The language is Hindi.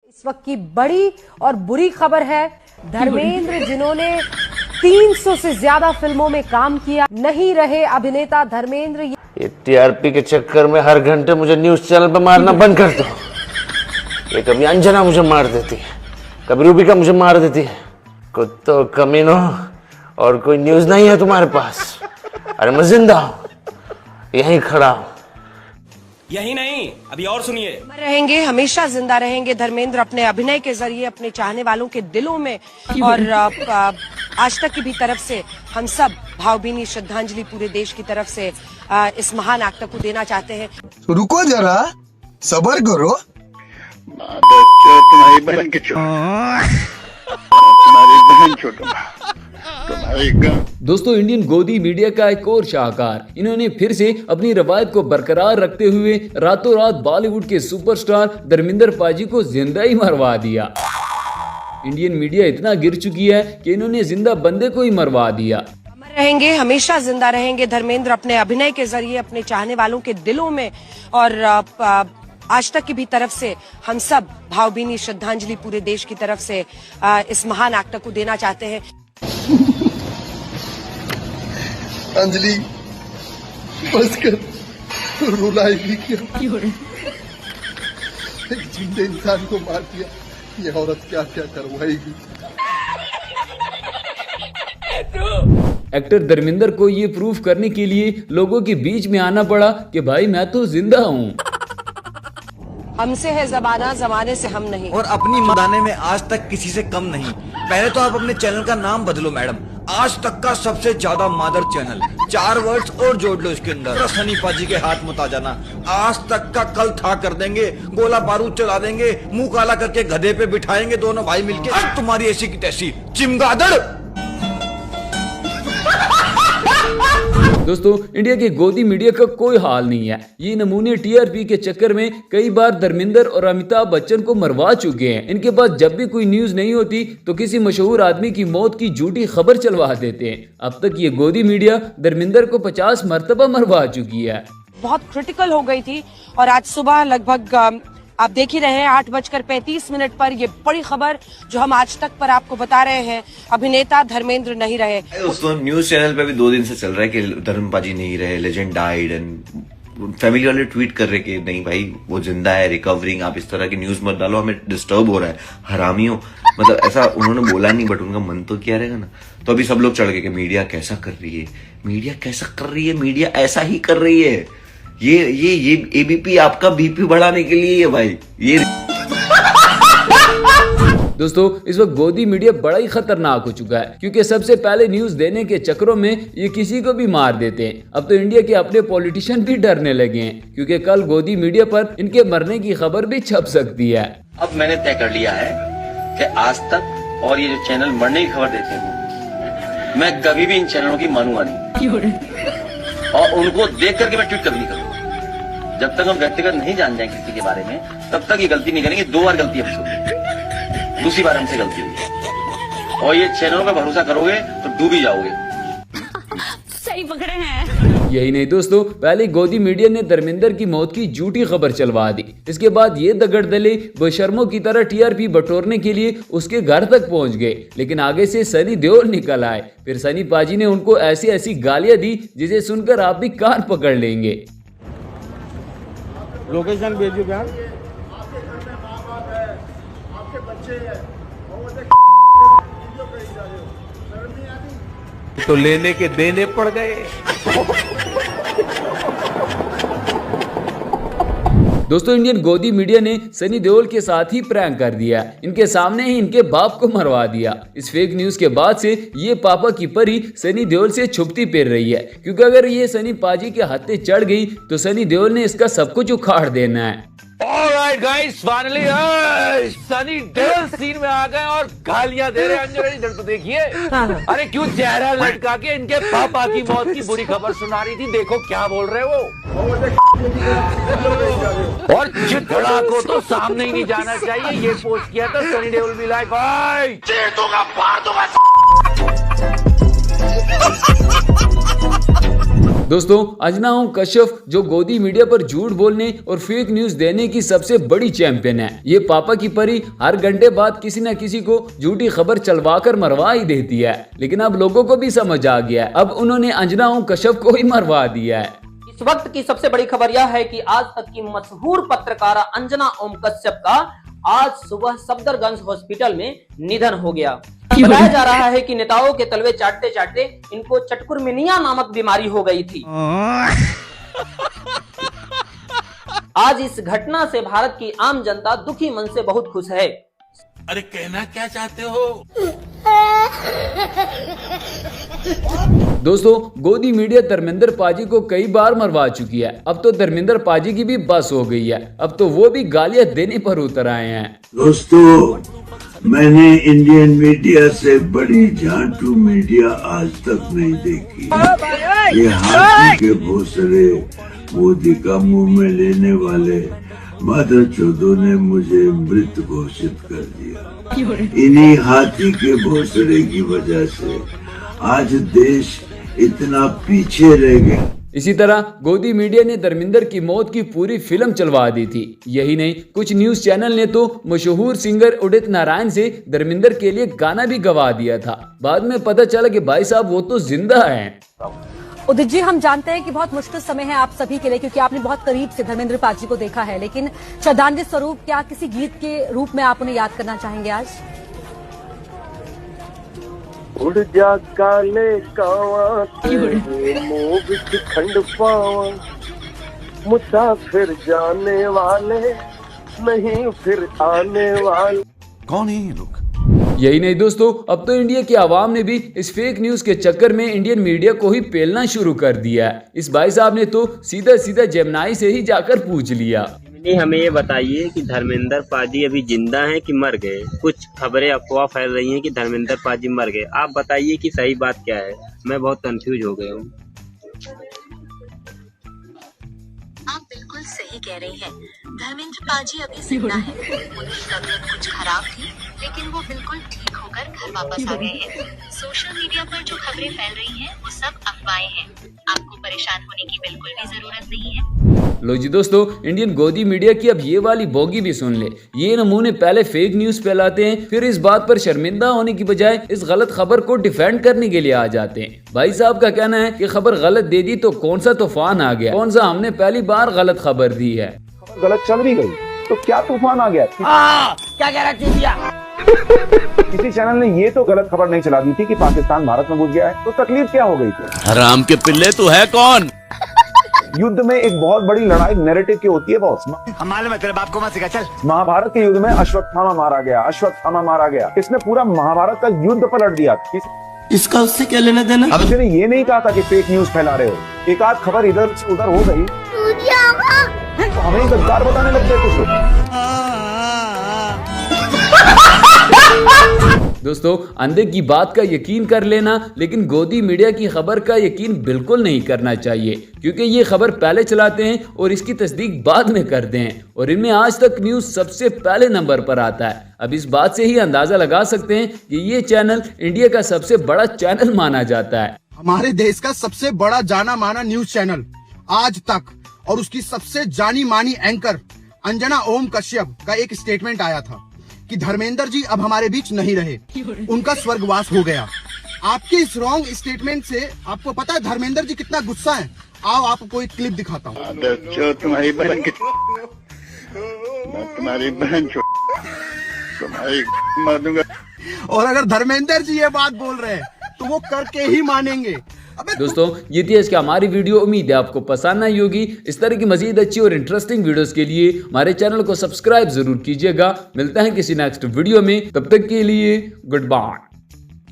इस वक्त की बड़ी और बुरी खबर है, धर्मेंद्र जिन्होंने 300 से ज्यादा फिल्मों में काम किया, नहीं रहे अभिनेता धर्मेंद्र। ये टीआरपी के चक्कर में हर घंटे मुझे न्यूज चैनल पर मारना बंद कर दो। ये कभी अंजना मुझे मार देती है, कभी रूबिका मुझे मार देती है। कुत्तो कमीनो, और कोई न्यूज नहीं है तुम्हारे पास? अरे मैं जिंदा हूं, यहीं खड़ा हूं। यही नहीं, अभी और सुनिए। रहेंगे, हमेशा जिंदा रहेंगे धर्मेंद्र अपने अभिनय के जरिए अपने चाहने वालों के दिलों में, और आज तक की भी तरफ से हम सब भावभीनी श्रद्धांजलि पूरे देश की तरफ से इस महान एक्टर को देना चाहते हैं। रुको जरा, सब्र करो। तुम्हारी बहन के तुम्हारी बहन छोटू। दोस्तों, इंडियन गोदी मीडिया का एक और शाहकार, इन्होंने फिर से अपनी रवायत को बरकरार रखते हुए रातों रात बॉलीवुड के सुपरस्टार धर्मेंद्र पाजी को जिंदा ही मरवा दिया। इंडियन मीडिया इतना गिर चुकी है कि इन्होंने जिंदा बंदे को ही मरवा दिया। रहेंगे, हमेशा जिंदा रहेंगे धर्मेंद्र अपने अभिनय के जरिए अपने चाहने वालों के दिलों में, और आज तक की भी तरफ से हम सब भावभीनी श्रद्धांजलि पूरे देश की तरफ से इस महान एक्टर को देना चाहते हैं। अंजलि, बस कर, रुलाई क्या? एक जिंदे इंसान को मार दिया, ये औरत क्या क्या करवाएगी। एक्टर धर्मेंद्र को ये प्रूफ करने के लिए लोगों के बीच में आना पड़ा कि भाई मैं तो जिंदा हूँ। हमसे है जमाना, जमाने से हम नहीं, और अपनी मदाने में आज तक किसी से कम नहीं। पहले तो आप अपने चैनल का नाम बदलो मैडम, आज तक का सबसे ज्यादा मादर चैनल। 4 वर्ड्स और जोड़ लो इसके अंदर, सनी पाजी के हाथ मत आ जाना। आज तक का कल था कर देंगे, गोला बारूद चला देंगे, मुंह काला करके गधे पे बिठाएंगे दोनों भाई मिलके, तुम्हारी ऐसी की तैसी चिमगादड़। दोस्तों, इंडिया के गोदी मीडिया का कोई हाल नहीं है। ये नमूने टीआरपी के चक्कर में कई बार धर्मेंद्र और अमिताभ बच्चन को मरवा चुके हैं। इनके पास जब भी कोई न्यूज नहीं होती तो किसी मशहूर आदमी की मौत की झूठी खबर चलवा देते हैं। अब तक ये गोदी मीडिया धर्मेंद्र को 50 मरतबा मरवा चुकी है। बहुत क्रिटिकल हो गई थी, और आज सुबह लगभग आप देख ही रहे हैं 8:35 पर ये बड़ी खबर जो हम आज तक पर आपको बता रहे हैं, अभिनेता धर्मेंद्र नहीं रहे। उसको न्यूज चैनल पे भी 2 दिन से चल रहा है कि धर्म पाजी नहीं रहे, लेजेंड डाइड, एंड फैमिली वाले ट्वीट कर रहे कि नहीं भाई वो जिंदा है, रिकवरिंग, आप इस तरह की न्यूज मत डालो, हमें डिस्टर्ब हो रहा है, हरामियों। मतलब ऐसा उन्होंने बोला नहीं, बट उनका मन तो क्या रहेगा ना। तो अभी सब लोग चढ़ गए कि मीडिया कैसा कर रही है, मीडिया कैसा कर रही है, मीडिया ऐसा ही कर रही है। ये एबीपी आपका बीपी बढ़ाने के लिए है भाई। ये दोस्तों, इस वक्त गोदी मीडिया बड़ा ही खतरनाक हो चुका है, क्योंकि सबसे पहले न्यूज देने के चक्करों में ये किसी को भी मार देते हैं। अब तो इंडिया के अपने पॉलिटिशियन भी डरने लगे हैं, क्योंकि कल गोदी मीडिया पर इनके मरने की खबर भी छप सकती है। अब मैंने तय कर लिया है कि आज तक और ये जो चैनल मरने की खबर देते हैं, मैं कभी भी इन चैनलों की मानूंगा नहीं, और उनको देख करके मैं ट्वीट कभी नहीं करूंगा। जब तक हम व्यक्तिगत नहीं जान जाएंगे किसी के बारे में, तब तक ये गलती नहीं करेंगे। 2 बार गलती है, दूसरी बार हमसे गलती हुई है, और ये चैनलों पर भरोसा करोगे तो डूब ही जाओगे। सही पकड़े हैं। यही नहीं दोस्तों, पहले गोदी मीडिया ने धर्मेंद्र की मौत की झूठी खबर चलवा दी। इसके बाद ये दगड़दले बेशर्मों की तरह टीआरपी बटोरने के लिए उसके घर तक पहुंच गए, लेकिन आगे से सनी देओल निकल आए। फिर सनी पाजी ने उनको ऐसी ऐसी गालियां दी जिसे सुनकर आप भी कान पकड़ लेंगे। लोकेशन भेजिए क्या? तो लेने के देने पड़ गए। दोस्तों, इंडियन गोदी मीडिया ने सनी देओल के साथ ही प्रैंक कर दिया, इनके सामने ही इनके बाप को मरवा दिया। इस फेक न्यूज के बाद से ये पापा की परी सनी देओल से छुपती फिर रही है, क्योंकि अगर ये सनी पाजी के हत्थे चढ़ गई तो सनी देओल ने इसका सब कुछ उखाड़ देना है। Alright guys, finally Sunny Deol scene में आ गए और गालियां दे रहे हैं। अंजना इधर तो देखिए, अरे क्यों चेहरा लटका के इनके पापा की मौत की बुरी खबर सुना रही थी। देखो क्या बोल रहे वो, और चितड़ा को तो सामने ही नहीं जाना चाहिए। ये पोस्ट किया था सनी देओल भी लाइक भाई चेड़ दूंगा, फाड़ दूंगा। दोस्तों, अंजना ओम कश्यप जो गोदी मीडिया पर झूठ बोलने और फेक न्यूज देने की सबसे बड़ी चैंपियन है। ये पापा की परी हर घंटे बाद किसी न किसी को झूठी खबर चलवाकर मरवा ही देती है, लेकिन अब लोगों को भी समझ आ गया है। अब उन्होंने अंजना ओम कश्यप को ही मरवा दिया है। इस वक्त की सबसे बड़ी खबर यह है कि आज तक की मशहूर पत्रकारा अंजना ओम कश्यप का आज सुबह सफदरगंज हॉस्पिटल में निधन हो गया। बताया जा रहा है कि नेताओं के तलवे चाटते चाटते इनको चटकुरमिनिया नामक बीमारी हो गई थी। आज इस घटना से भारत की आम जनता दुखी मन से बहुत खुश है। अरे कहना क्या चाहते हो? दोस्तों, गोदी मीडिया धर्मेंद्र पाजी को कई बार मरवा चुकी है। अब तो धर्मेंद्र पाजी की भी बस हो गई है। अब तो वो भी गालियां देने पर उतर आए हैं। दोस्तों, मैंने इंडियन मीडिया से बड़ी झांटू मीडिया आज तक नहीं देखी। ये हाथी के भोसले मोदी का मुंह में लेने वाले मादर चौधों ने मुझे मृत घोषित कर दिया। इन्हीं हाथी के भोसले की वजह से आज देश इतना पीछे रह गया। इसी तरह गोदी मीडिया ने धर्मेंद्र की मौत की पूरी फिल्म चलवा दी थी। यही नहीं, कुछ न्यूज चैनल ने तो मशहूर सिंगर उदित नारायण से धर्मेंद्र के लिए गाना भी गवा दिया था। बाद में पता चला कि भाई साहब वो तो जिंदा हैं। उदित जी, हम जानते हैं कि बहुत मुश्किल समय है आप सभी के लिए, क्योंकि आपने बहुत करीब से धर्मेंद्र पाजी को देखा है, लेकिन श्रद्धांजलि स्वरूप क्या किसी गीत के रूप में आप उन्हें याद करना चाहेंगे आज? उड़ जा काले कावा मुंह बिच खंड पावा, मुसाफिर जाने वाले नहीं फिर आने वाले। कौन है ये लोग? यही नहीं दोस्तों, अब तो इंडिया की आवाम ने भी इस फेक न्यूज के चक्कर में इंडियन मीडिया को ही पेलना शुरू कर दिया है। इस भाई साहब ने तो सीधा सीधा जेमिनी से ही जाकर पूछ लिया। हमें ये बताइए कि धर्मेंद्र पाजी अभी जिंदा हैं कि मर गए? कुछ खबरें अफवाह फैल रही हैं कि धर्मेंद्र पाजी मर गए। आप बताइए कि सही बात क्या है? मैं बहुत कंफ्यूज हो गया हूँ। आप बिल्कुल सही कह रही हैं। धर्मेंद्र पाजी अभी जिंदा हैं। उनकी तबीयत कुछ खराब थी, लेकिन वो बिल्कुल ठीक होकर घर वापस आ गए हैं। सोशल मीडिया पर जो खबरें फैल रही हैं, वो सब अफवाहें हैं। आपको परेशान होने की बिल्कुल भी जरूरत नहीं है। लो जी दोस्तों, इंडियन गोदी मीडिया की अब ये वाली बोगी भी सुन ले। ये नमूने पहले फेक न्यूज फैलाते हैं, फिर इस बात पर शर्मिंदा होने की बजाय इस गलत खबर को डिफेंड करने के लिए आ जाते हैं। भाई साहब का कहना है कि खबर गलत दे दी तो कौन सा तूफान आ गया, कौन सा हमने पहली बार गलत खबर दी है। गलत चल भी गई तो क्या तूफान आ गया? क्या कह रहा है? किसी चैनल ने ये तो गलत खबर नहीं चला दी थी कि पाकिस्तान भारत में घुस गया है, तो तकलीफ क्या हो गई थी? हराम के पिल्ले तू है कौन? युद्ध में एक बहुत बड़ी लड़ाई नैरेटिव की होती है बॉस। मालूम है, तेरे बाप को मत सिखा। चल, महाभारत के युद्ध में अश्वत्थामा मारा गया, अश्वत्थामा मारा गया। इसने पूरा महाभारत का युद्ध पलट दिया। इसका उससे क्या लेना देना? अब इसने ये नहीं कहा था कि फेक न्यूज फैला रहे हो। एक आध खबर इधर से उधर हो गई तो हमें गद्दार बताने लग गए कुछ लोग। दोस्तों, अंधे की बात का यकीन कर लेना, लेकिन गोदी मीडिया की खबर का यकीन बिल्कुल नहीं करना चाहिए, क्योंकि ये खबर पहले चलाते हैं और इसकी तस्दीक बाद में करते हैं, और इनमें आज तक न्यूज सबसे पहले नंबर पर आता है। अब इस बात से ही अंदाजा लगा सकते हैं कि ये चैनल इंडिया का सबसे बड़ा चैनल माना जाता है। हमारे देश का सबसे बड़ा जाना माना न्यूज चैनल आज तक, और उसकी सबसे जानी मानी एंकर अंजना ओम कश्यप का एक स्टेटमेंट आया था कि धर्मेंद्र जी अब हमारे बीच नहीं रहे, उनका स्वर्गवास हो गया। आपके इस रॉन्ग स्टेटमेंट से आपको पता है धर्मेंद्र जी कितना गुस्सा है? आओ आपको एक क्लिप दिखाता हूँ। तुम्हारी बहन तुम्हारी मार दूंगा। और अगर धर्मेंद्र जी ये बात बोल रहे हैं तो वो करके ही मानेंगे। दोस्तों, ये थी आज की हमारी वीडियो। उम्मीद है आपको पसंद आई होगी। इस तरह की मजीद अच्छी और इंटरेस्टिंग वीडियोस के लिए हमारे चैनल को सब्सक्राइब जरूर कीजिएगा। मिलते हैं किसी नेक्स्ट वीडियो में, तब तक के लिए गुड बाय।